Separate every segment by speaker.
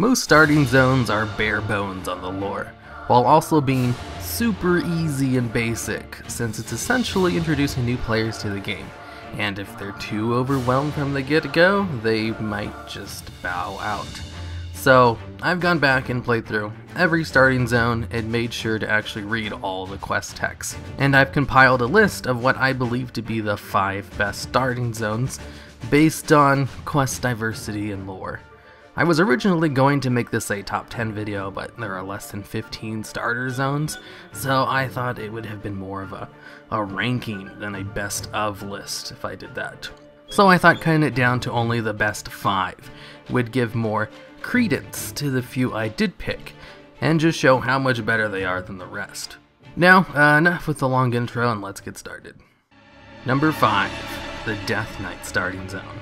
Speaker 1: Most starting zones are bare bones on the lore, while also being super easy and basic, since it's essentially introducing new players to the game, and if they're too overwhelmed from the get-go, they might just bow out. So, I've gone back and played through every starting zone and made sure to actually read all the quest text, and I've compiled a list of what I believe to be the 5 best starting zones based on quest diversity and lore. I was originally going to make this a top 10 video, but there are less than 15 starter zones, so I thought it would have been more of a ranking than a best of list if I did that. So I thought cutting it down to only the best 5 would give more credence to the few I did pick, and just show how much better they are than the rest. Now, enough with the long intro and let's get started. Number 5, the Death Knight starting zone.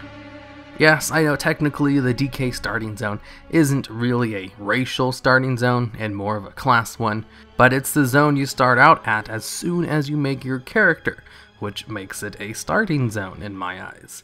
Speaker 1: Yes, I know technically the DK starting zone isn't really a racial starting zone and more of a class one, but it's the zone you start out at as soon as you make your character, which makes it a starting zone in my eyes.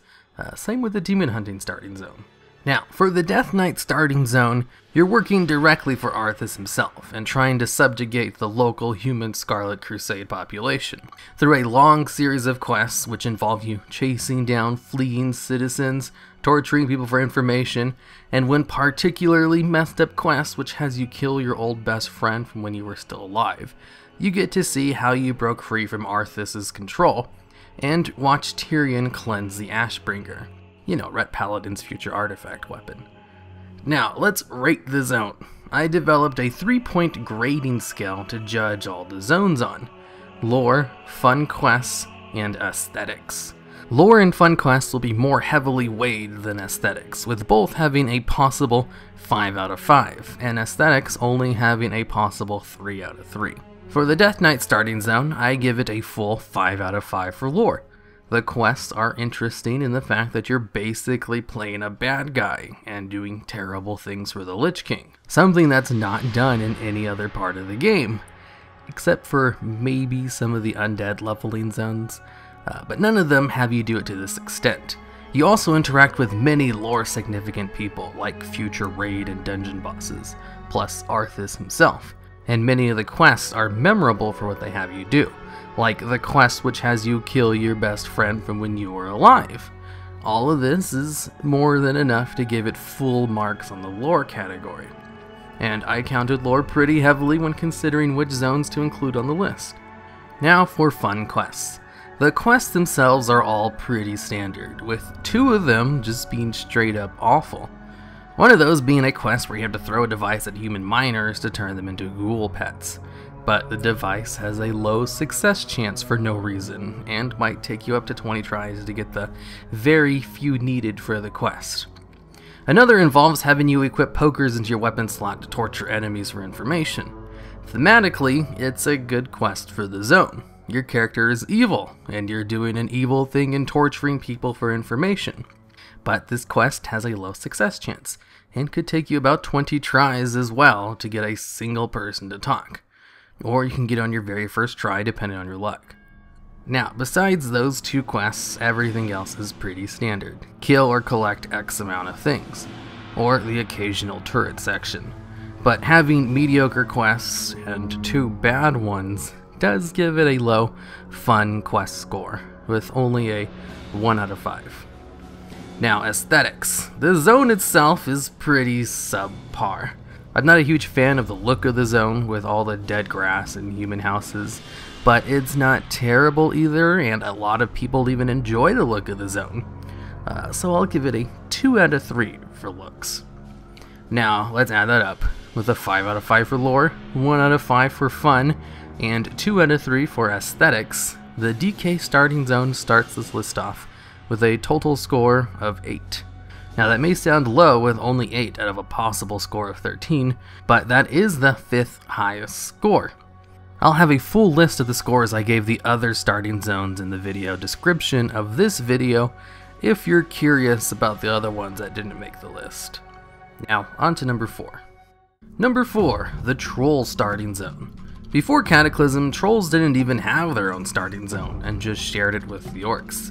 Speaker 1: Same with the Demon Hunting starting zone. Now, for the Death Knight starting zone, you're working directly for Arthas himself and trying to subjugate the local human Scarlet Crusade population through a long series of quests which involve you chasing down fleeing citizens, torturing people for information, and one particularly messed up quest which has you kill your old best friend from when you were still alive. You get to see how you broke free from Arthas' control and watch Tyrion cleanse the Ashbringer. You know, Ret Paladin's future artifact weapon. Now, let's rate the zone. I developed a 3-point grading scale to judge all the zones on: lore, fun quests, and aesthetics. Lore and fun quests will be more heavily weighed than aesthetics, with both having a possible 5 out of 5, and aesthetics only having a possible 3 out of 3. For the Death Knight starting zone, I give it a full 5 out of 5 for lore. The quests are interesting in the fact that you're basically playing a bad guy and doing terrible things for the Lich King, something that's not done in any other part of the game, except for maybe some of the undead leveling zones, but none of them have you do it to this extent. You also interact with many lore significant people, like future raid and dungeon bosses, plus Arthas himself, and many of the quests are memorable for what they have you do, like the quest which has you kill your best friend from when you were alive. All of this is more than enough to give it full marks on the lore category, and I counted lore pretty heavily when considering which zones to include on the list. Now for fun quests. The quests themselves are all pretty standard, with 2 of them just being straight up awful. One of those being a quest where you have to throw a device at human miners to turn them into ghoul pets. But the device has a low success chance for no reason, and might take you up to 20 tries to get the very few needed for the quest. Another involves having you equip pokers into your weapon slot to torture enemies for information. Thematically, it's a good quest for the zone. Your character is evil, and you're doing an evil thing and torturing people for information. But this quest has a low success chance, and could take you about 20 tries as well to get a single person to talk. Or you can get on your very first try depending on your luck. Now, besides those 2 quests, everything else is pretty standard. Kill or collect X amount of things, or the occasional turret section. But having mediocre quests and 2 bad ones does give it a low fun quest score, with only a 1 out of 5. Now, aesthetics. The zone itself is pretty subpar. I'm not a huge fan of the look of the zone with all the dead grass and human houses, but it's not terrible either, and a lot of people even enjoy the look of the zone. So I'll give it a 2 out of 3 for looks. Now, let's add that up with a 5 out of 5 for lore, 1 out of 5 for fun, and 2 out of 3 for aesthetics. The DK starting zone starts this list off with a total score of 8. Now that may sound low with only 8 out of a possible score of 13, but that is the 5th highest score. I'll have a full list of the scores I gave the other starting zones in the video description of this video if you're curious about the other ones that didn't make the list. Now, on to number 4. Number 4, the Troll starting zone. Before Cataclysm, trolls didn't even have their own starting zone and just shared it with the orcs.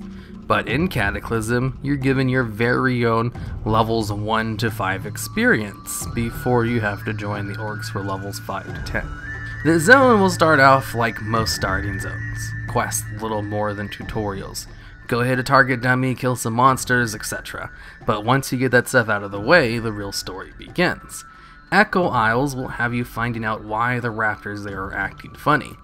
Speaker 1: But in Cataclysm, you're given your very own levels 1 to 5 experience before you have to join the orcs for levels 5 to 10. The zone will start off like most starting zones, quests little more than tutorials. Go hit a target dummy, kill some monsters, etc. But once you get that stuff out of the way, the real story begins. Echo Isles will have you finding out why the raptors there are acting funny.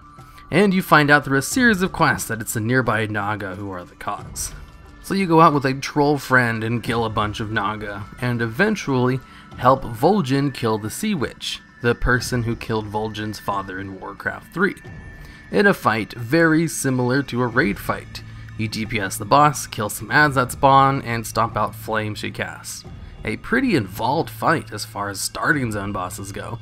Speaker 1: And you find out through a series of quests that it's the nearby Naga who are the cause. So you go out with a troll friend and kill a bunch of Naga, and eventually help Vol'jin kill the Sea Witch, the person who killed Vol'jin's father in Warcraft 3. In a fight very similar to a raid fight. You DPS the boss, kill some ads that spawn, and stomp out flames she casts. A pretty involved fight as far as starting zone bosses go.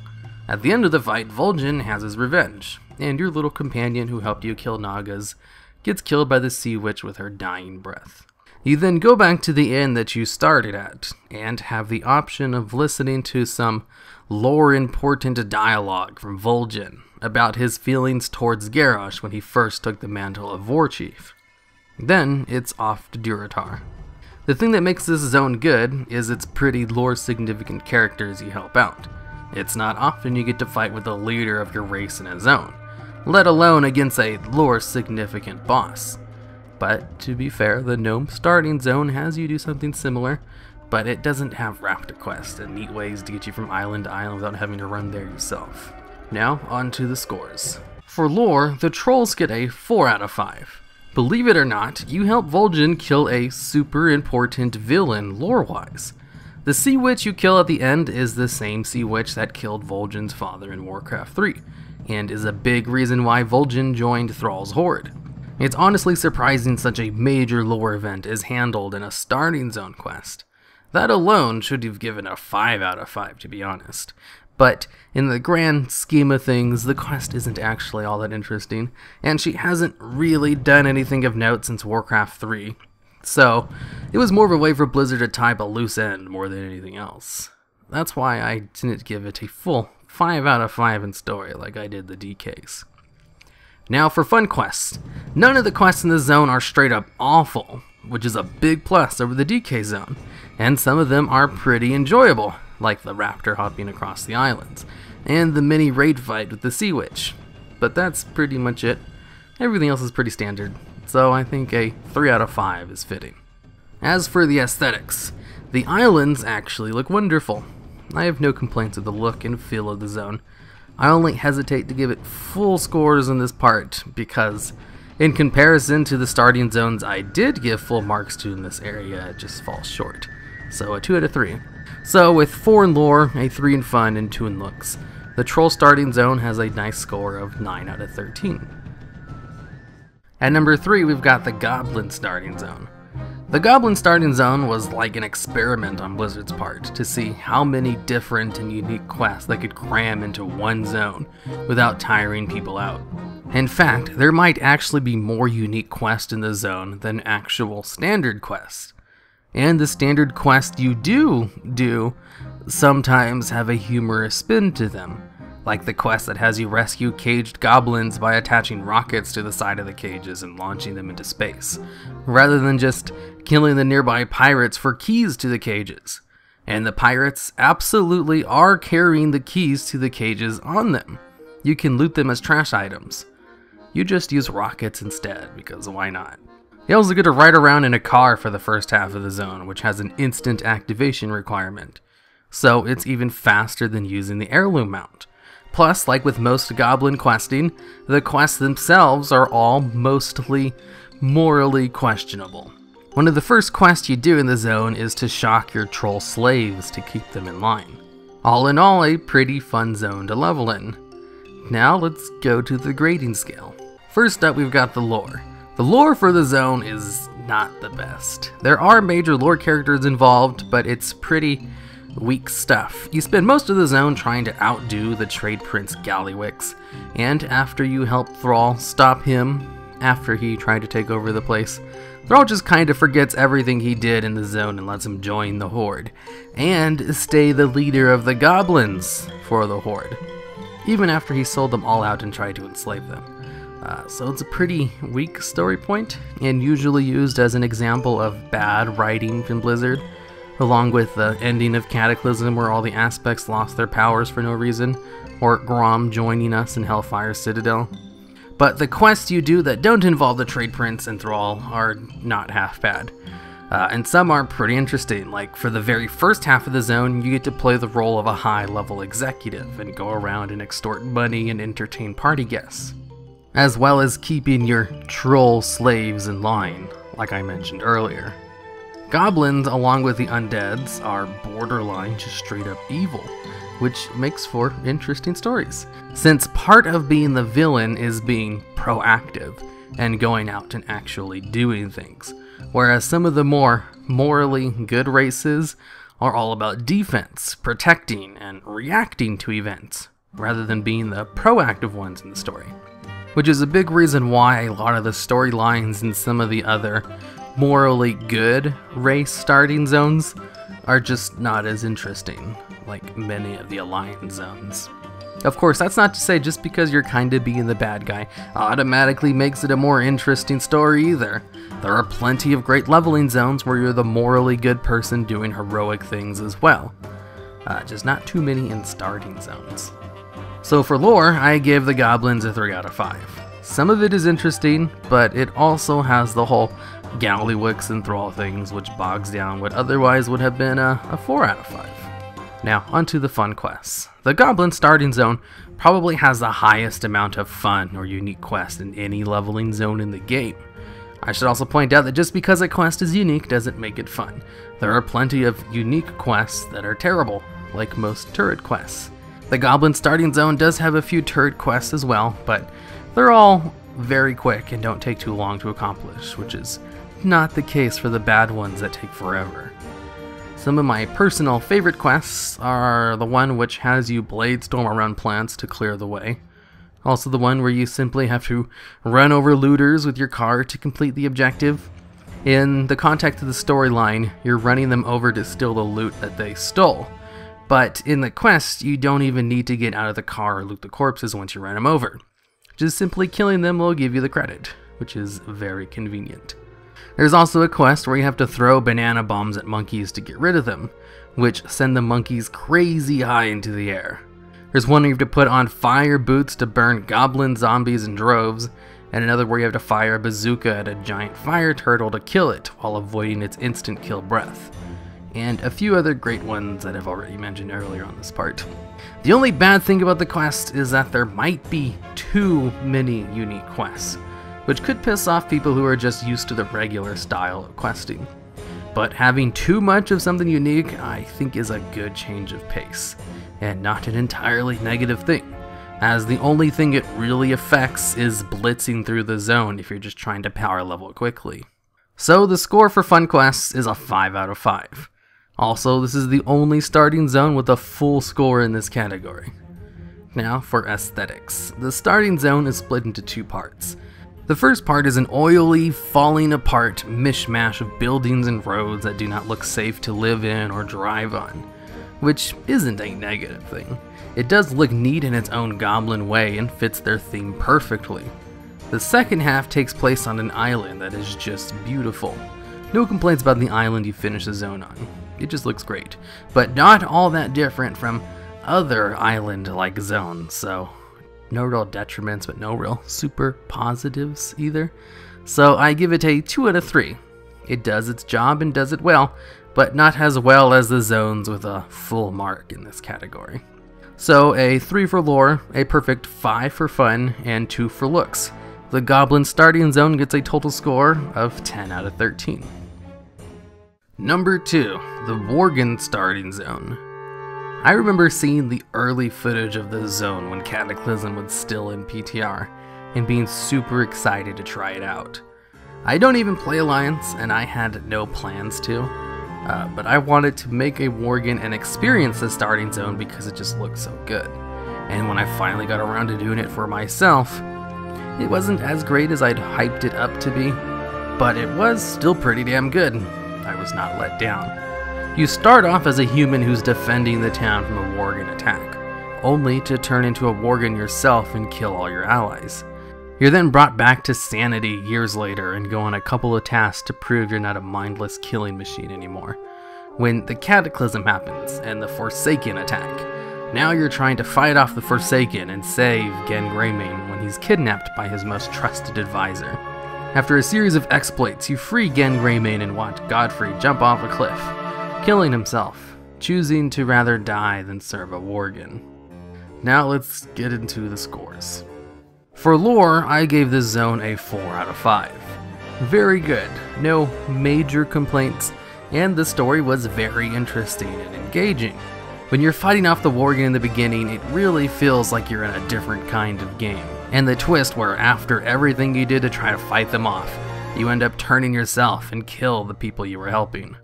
Speaker 1: At the end of the fight, Vol'jin has his revenge, and your little companion who helped you kill Nagas gets killed by the Sea Witch with her dying breath. You then go back to the inn that you started at, and have the option of listening to some lore-important dialogue from Vol'jin about his feelings towards Garrosh when he first took the mantle of Warchief. Then it's off to Durotar. The thing that makes this zone good is its pretty lore-significant characters you help out. It's not often you get to fight with the leader of your race in a zone, let alone against a lore-significant boss. But to be fair, the Gnome starting zone has you do something similar, but it doesn't have raptor quests and neat ways to get you from island to island without having to run there yourself. Now, on to the scores. For lore, the trolls get a 4 out of 5. Believe it or not, you help Vol'jin kill a super important villain lore-wise. The Sea Witch you kill at the end is the same Sea Witch that killed Vol'jin's father in Warcraft 3, and is a big reason why Vol'jin joined Thrall's Horde. It's honestly surprising such a major lore event is handled in a starting zone quest. That alone should have given a 5 out of 5 to be honest. But in the grand scheme of things, the quest isn't actually all that interesting, and she hasn't really done anything of note since Warcraft 3. So, it was more of a way for Blizzard to tie up a loose end more than anything else. That's why I didn't give it a full 5 out of 5 in story like I did the DKs. Now for fun quests. None of the quests in this zone are straight up awful, which is a big plus over the DK zone, and some of them are pretty enjoyable, like the raptor hopping across the islands, and the mini raid fight with the Sea Witch. But that's pretty much it. Everything else is pretty standard, so I think a 3 out of 5 is fitting. As for the aesthetics, the islands actually look wonderful. I have no complaints with the look and feel of the zone. I only hesitate to give it full scores in this part because, in comparison to the starting zones I did give full marks to in this area, it just falls short. So a 2 out of 3. So with 4 in lore, a 3 in fun, and 2 in looks, the troll starting zone has a nice score of 9 out of 13. At number 3, we've got the Goblin starting zone. The Goblin starting zone was like an experiment on Blizzard's part to see how many different and unique quests they could cram into one zone without tiring people out. In fact, there might actually be more unique quests in the zone than actual standard quests. And the standard quests you do sometimes have a humorous spin to them, like the quest that has you rescue caged goblins by attaching rockets to the side of the cages and launching them into space, rather than just killing the nearby pirates for keys to the cages. And the pirates absolutely are carrying the keys to the cages on them. You can loot them as trash items. You just use rockets instead, because why not? You also get to ride around in a car for the first half of the zone, which has an instant activation requirement. So it's even faster than using the heirloom mount. Plus, like with most goblin questing, the quests themselves are all mostly morally questionable. One of the first quests you do in the zone is to shock your troll slaves to keep them in line. All in all, a pretty fun zone to level in. Now let's go to the grading scale. First up, we've got the lore. The lore for the zone is not the best. There are major lore characters involved, but it's pretty weak stuff. You spend most of the zone trying to outdo the trade prince Gallywix, and after you help Thrall stop him after he tried to take over the place, Thrall just kinda forgets everything he did in the zone and lets him join the Horde, and stay the leader of the goblins for the Horde, even after he sold them all out and tried to enslave them. So it's a pretty weak story point, and usually used as an example of bad writing from Blizzard, along with the ending of Cataclysm where all the aspects lost their powers for no reason, or Grom joining us in Hellfire Citadel. But the quests you do that don't involve the Trade Prince and Thrall are not half bad. And some are pretty interesting, like for the very first half of the zone, you get to play the role of a high-level executive and go around and extort money and entertain party guests, as well as keeping your troll slaves in line, like I mentioned earlier. Goblins, along with the undeads, are borderline just straight up evil, which makes for interesting stories, since part of being the villain is being proactive and going out and actually doing things, whereas some of the more morally good races are all about defense, protecting, and reacting to events, rather than being the proactive ones in the story. Which is a big reason why a lot of the storylines in some of the other morally good race starting zones are just not as interesting, like many of the Alliance zones. Of course, that's not to say just because you're kinda being the bad guy automatically makes it a more interesting story either. There are plenty of great leveling zones where you're the morally good person doing heroic things as well. Just not too many in starting zones. So for lore, I give the Goblins a 3 out of 5. Some of it is interesting, but it also has the whole Gallywix and Thrall things, which bogs down what otherwise would have been a 4 out of 5. Now, onto the fun quests. The Goblin starting zone probably has the highest amount of fun or unique quests in any leveling zone in the game. I should also point out that just because a quest is unique doesn't make it fun. There are plenty of unique quests that are terrible, like most turret quests. The Goblin starting zone does have a few turret quests as well, but they're all very quick and don't take too long to accomplish, which is not the case for the bad ones that take forever. Some of my personal favorite quests are the one which has you bladestorm around plants to clear the way. Also the one where you simply have to run over looters with your car to complete the objective. In the context of the storyline, you're running them over to steal the loot that they stole. But in the quest, you don't even need to get out of the car or loot the corpses once you run them over. Just simply killing them will give you the credit, which is very convenient. There's also a quest where you have to throw banana bombs at monkeys to get rid of them, which send the monkeys crazy high into the air. There's one where you have to put on fire boots to burn goblin zombies in droves, and another where you have to fire a bazooka at a giant fire turtle to kill it while avoiding its instant kill breath. And a few other great ones that I've already mentioned earlier on this part. The only bad thing about the quest is that there might be too many unique quests, which could piss off people who are just used to the regular style of questing. But having too much of something unique, I think, is a good change of pace, and not an entirely negative thing, as the only thing it really affects is blitzing through the zone if you're just trying to power level quickly. So the score for fun quests is a 5 out of 5. Also, this is the only starting zone with a full score in this category. Now for aesthetics. The starting zone is split into 2 parts. The first part is an oily, falling apart mishmash of buildings and roads that do not look safe to live in or drive on, which isn't a negative thing. It does look neat in its own goblin way and fits their theme perfectly. The second half takes place on an island that is just beautiful. No complaints about the island you finish the zone on. It just looks great, but not all that different from other island-like zones, so no real detriments, but no real super positives either. So I give it a 2 out of 3. It does its job and does it well, but not as well as the zones with a full mark in this category. So a 3 for lore, a perfect 5 for fun, and 2 for looks. The Goblin starting zone gets a total score of 10 out of 13. Number 2, the Worgen starting zone. I remember seeing the early footage of this zone when Cataclysm was still in PTR, and being super excited to try it out. I don't even play Alliance, and I had no plans to, but I wanted to make a Worgen and experience the starting zone because it just looked so good. And when I finally got around to doing it for myself, it wasn't as great as I'd hyped it up to be, but it was still pretty damn good. I was not let down. You start off as a human who's defending the town from a Worgen attack, only to turn into a Worgen yourself and kill all your allies. You're then brought back to sanity years later and go on a couple of tasks to prove you're not a mindless killing machine anymore. When the Cataclysm happens and the Forsaken attack, now you're trying to fight off the Forsaken and save Genn Greymane when he's kidnapped by his most trusted advisor. After a series of exploits, you free Genn Greymane and watch Godfrey jump off a cliff, killing himself, choosing to rather die than serve a worgen. Now let's get into the scores. For lore, I gave this zone a 4 out of 5. Very good, no major complaints, and the story was very interesting and engaging. When you're fighting off the worgen in the beginning, it really feels like you're in a different kind of game. And the twist where after everything you did to try to fight them off, you end up turning yourself and kill the people you were helping.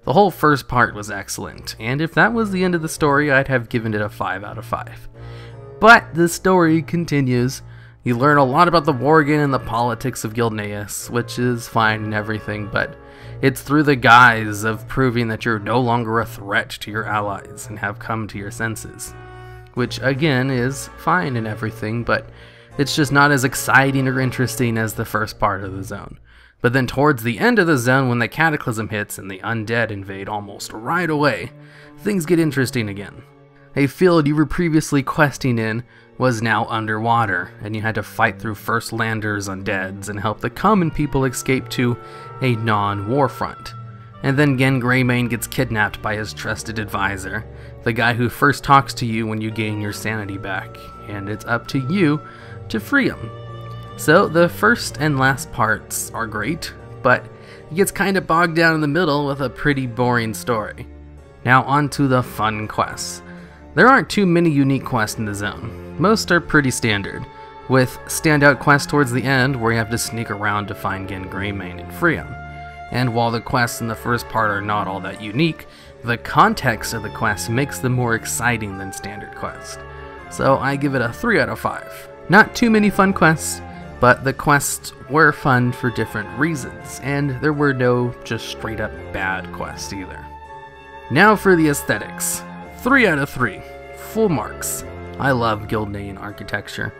Speaker 1: The whole first part was excellent, and if that was the end of the story, I'd have given it a 5 out of 5. But the story continues. You learn a lot about the worgen and the politics of Gilneas, which is fine and everything, but it's through the guise of proving that you're no longer a threat to your allies and have come to your senses. Which again is fine and everything, but it's just not as exciting or interesting as the first part of the zone. But then towards the end of the zone, when the Cataclysm hits and the undead invade almost right away, things get interesting again. A field you were previously questing in was now underwater, and you had to fight through First Landers undeads and help the common people escape to a non-war front. And then Genn Greymane gets kidnapped by his trusted advisor, the guy who first talks to you when you gain your sanity back, and it's up to you to free him. So the first and last parts are great, but it gets kind of bogged down in the middle with a pretty boring story. Now on to the fun quests. There aren't too many unique quests in the zone. Most are pretty standard, with standout quests towards the end where you have to sneak around to find Genn Greymane and free him. And while the quests in the first part are not all that unique, the context of the quests makes them more exciting than standard quests. So I give it a 3 out of 5. Not too many fun quests, but the quests were fun for different reasons, and there were no just straight up bad quests either. Now for the aesthetics. 3 out of 3. Full marks. I love Gilnean architecture.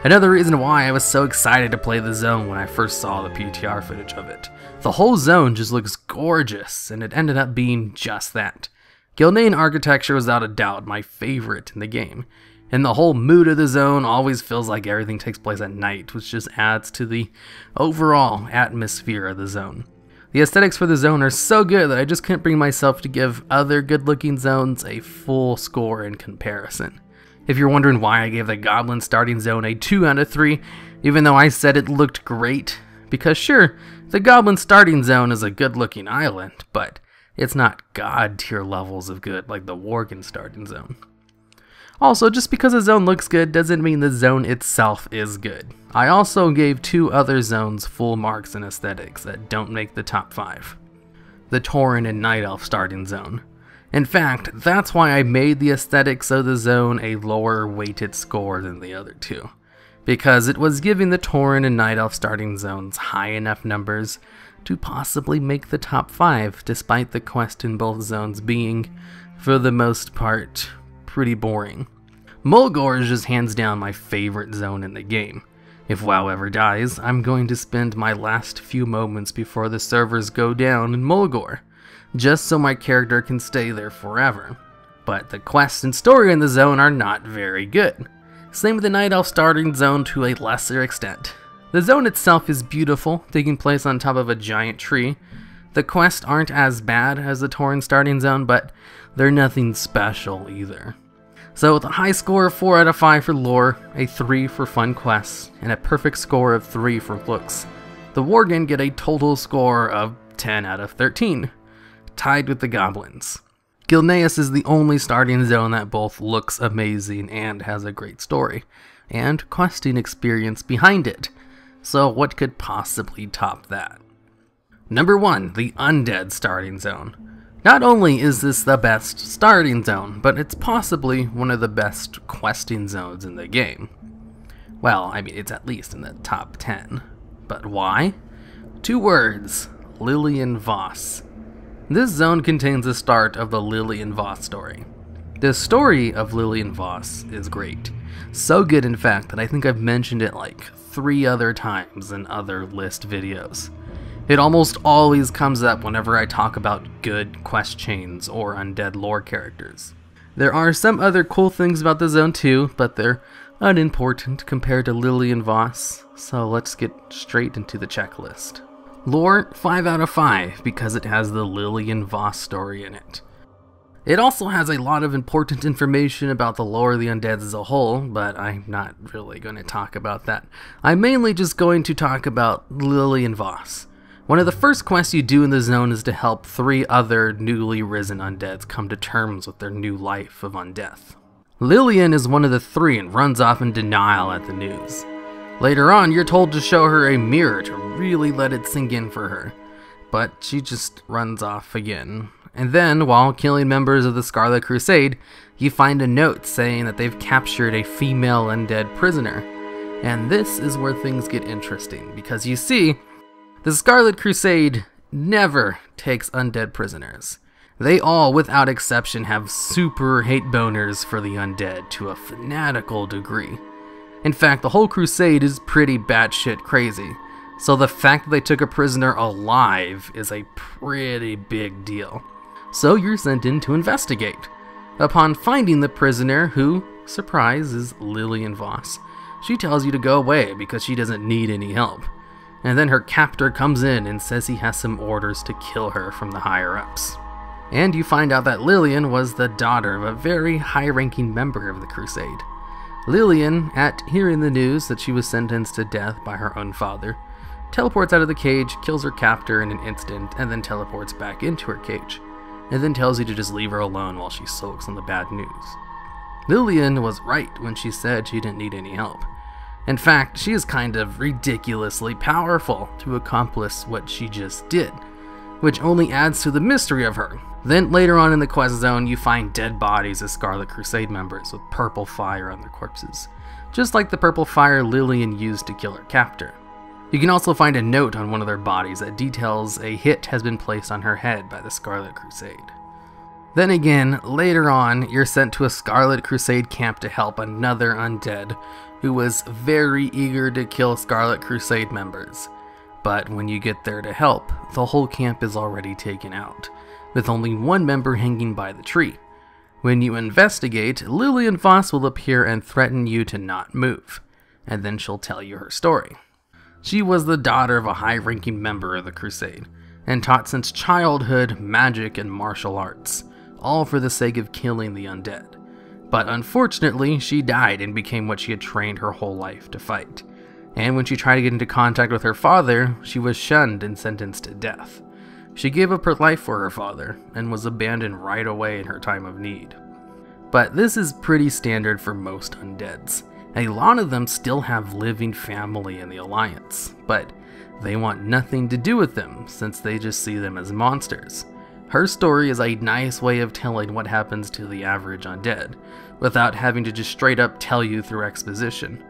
Speaker 1: Another reason why I was so excited to play the zone when I first saw the PTR footage of it. The whole zone just looks gorgeous, and it ended up being just that. Gilnean architecture was without a doubt my favorite in the game, and the whole mood of the zone always feels like everything takes place at night, which just adds to the overall atmosphere of the zone. The aesthetics for the zone are so good that I just couldn't bring myself to give other good-looking zones a full score in comparison. If you're wondering why I gave the Goblin starting zone a 2 out of 3, even though I said it looked great, because sure, the Goblin starting zone is a good-looking island, but it's not god-tier levels of good like the worgen starting zone. Also, just because a zone looks good doesn't mean the zone itself is good. I also gave 2 other zones full marks in aesthetics that don't make the top 5. The Tauren and Night Elf starting zone. In fact, that's why I made the aesthetics of the zone a lower weighted score than the other 2. Because it was giving the Tauren and Night Elf starting zones high enough numbers to possibly make the top 5, despite the quest in both zones being, for the most part, pretty boring. Mulgore is just hands down my favorite zone in the game. If WoW ever dies, I'm going to spend my last few moments before the servers go down in Mulgore, just so my character can stay there forever. But the quests and story in the zone are not very good. Same with the Night Elf starting zone to a lesser extent. The zone itself is beautiful, taking place on top of a giant tree. The quests aren't as bad as the Tauren starting zone, but they're nothing special either. So with a high score of 4 out of 5 for lore, a 3 for fun quests, and a perfect score of 3 for looks, the worgen get a total score of 10 out of 13, tied with the goblins. Gilneas is the only starting zone that both looks amazing and has a great story, and questing experience behind it. So what could possibly top that? Number 1, the Undead starting zone. Not only is this the best starting zone, but it's possibly one of the best questing zones in the game. Well, I mean, it's at least in the top 10. But why? 2 words, Lillian Voss. This zone contains the start of the Lillian Voss story. The story of Lillian Voss is great. So good, in fact, that I think I've mentioned it like 3 other times in other list videos. It almost always comes up whenever I talk about good quest chains or undead lore characters. There are some other cool things about the zone too, but they're unimportant compared to Lillian Voss, so let's get straight into the checklist. Lore, 5 out of 5, because it has the Lillian Voss story in it. It also has a lot of important information about the lore of the undeads as a whole, but I'm not really going to talk about that. I'm mainly just going to talk about Lillian Voss. One of the first quests you do in the zone is to help 3 other newly risen undeads come to terms with their new life of undeath. Lillian is one of the 3 and runs off in denial at the news. Later on, you're told to show her a mirror to really let it sink in for her, but she just runs off again. And then, while killing members of the Scarlet Crusade, you find a note saying that they've captured a female undead prisoner. And this is where things get interesting, because you see, the Scarlet Crusade never takes undead prisoners. They all, without exception, have super hate boners for the undead to a fanatical degree. In fact, the whole crusade is pretty batshit crazy, so the fact that they took a prisoner alive is a pretty big deal. So you're sent in to investigate. Upon finding the prisoner, who, surprise, is Lillian Voss, she tells you to go away because she doesn't need any help. And then her captor comes in and says he has some orders to kill her from the higher-ups. And you find out that Lillian was the daughter of a very high-ranking member of the crusade. Lillian, at hearing the news that she was sentenced to death by her own father, teleports out of the cage, kills her captor in an instant, and then teleports back into her cage, and then tells you to just leave her alone while she sulks on the bad news. Lillian was right when she said she didn't need any help. In fact, she is kind of ridiculously powerful to accomplish what she just did, which only adds to the mystery of her. Then later on in the quest zone, you find dead bodies of Scarlet Crusade members with purple fire on their corpses, just like the purple fire Lillian used to kill her captor. You can also find a note on one of their bodies that details a hit has been placed on her head by the Scarlet Crusade. Then again, later on, you're sent to a Scarlet Crusade camp to help another undead who was very eager to kill Scarlet Crusade members. But when you get there to help, the whole camp is already taken out, with only 1 member hanging by the tree. When you investigate, Lillian Voss will appear and threaten you to not move, and then she'll tell you her story. She was the daughter of a high-ranking member of the Crusade, and taught since childhood magic and martial arts, all for the sake of killing the undead. But unfortunately, she died and became what she had trained her whole life to fight. And when she tried to get into contact with her father, she was shunned and sentenced to death. She gave up her life for her father, and was abandoned right away in her time of need. But this is pretty standard for most undeads. A lot of them still have living family in the Alliance, but they want nothing to do with them since they just see them as monsters. Her story is a nice way of telling what happens to the average undead, without having to just straight up tell you through exposition.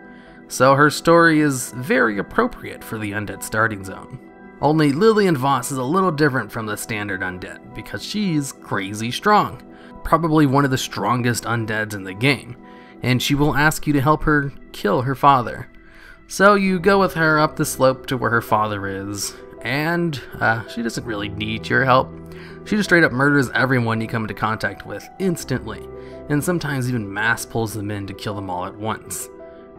Speaker 1: So her story is very appropriate for the undead starting zone. Only Lillian Voss is a little different from the standard undead, because she's crazy strong, probably one of the strongest undeads in the game, and she will ask you to help her kill her father. So you go with her up the slope to where her father is, and she doesn't really need your help. She just straight up murders everyone you come into contact with instantly, and sometimes even mass pulls them in to kill them all at once.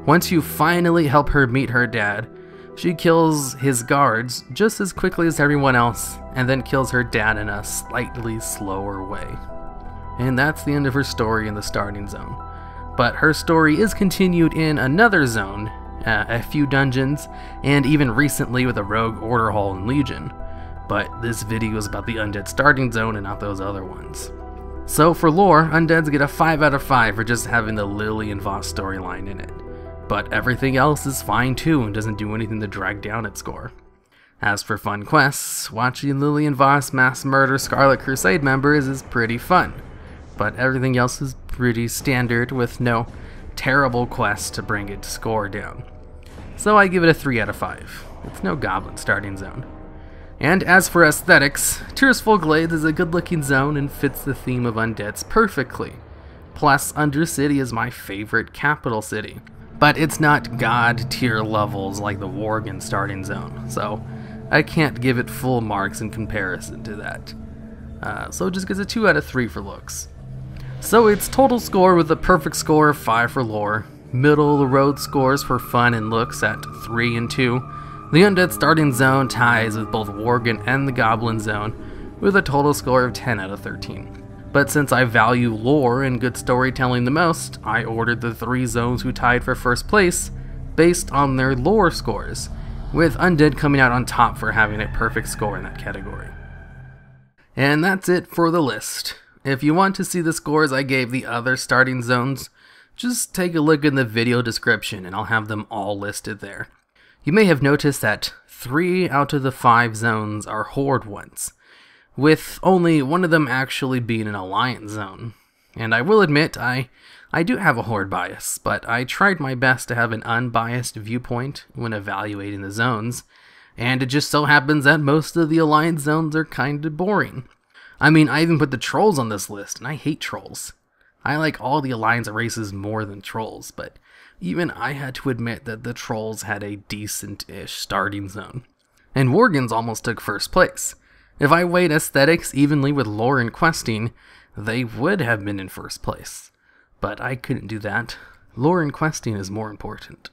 Speaker 1: Once you finally help her meet her dad, she kills his guards just as quickly as everyone else, and then kills her dad in a slightly slower way. And that's the end of her story in the starting zone. But her story is continued in another zone, a few dungeons, and even recently with a rogue order hall in Legion. But this video is about the undead starting zone and not those other ones. So for lore, undeads get a 5 out of 5 for just having the Lillian Voss storyline in it. But everything else is fine too and doesn't do anything to drag down its score. As for fun quests, watching Lillian Voss mass murder Scarlet Crusade members is pretty fun, but everything else is pretty standard with no terrible quests to bring its score down. So I give it a 3 out of 5. It's no goblin starting zone. And as for aesthetics, Tearsful Glades is a good looking zone and fits the theme of undeads perfectly. plus Undercity is my favorite capital city. But it's not god tier levels like the Worgen starting zone, so I can't give it full marks in comparison to that. So it just gets a 2 out of 3 for looks. So its total score with a perfect score of 5 for lore, middle of the road scores for fun and looks at 3 and 2. The Undead starting zone ties with both Worgen and the Goblin zone with a total score of 10 out of 13. But since I value lore and good storytelling the most, I ordered the 3 zones who tied for first place based on their lore scores, with Undead coming out on top for having a perfect score in that category. And that's it for the list. If you want to see the scores I gave the other starting zones, just take a look in the video description and I'll have them all listed there. You may have noticed that 3 out of the 5 zones are Horde ones, with only one of them actually being an Alliance zone. And I will admit, I do have a Horde bias, but I tried my best to have an unbiased viewpoint when evaluating the zones, and it just so happens that most of the Alliance zones are kinda boring. I mean, I even put the Trolls on this list, and I hate Trolls. I like all the Alliance races more than Trolls, but even I had to admit that the Trolls had a decent-ish starting zone. And Worgens almost took first place. If I weighed aesthetics evenly with lore and questing, they would have been in first place. But I couldn't do that. Lore and questing is more important.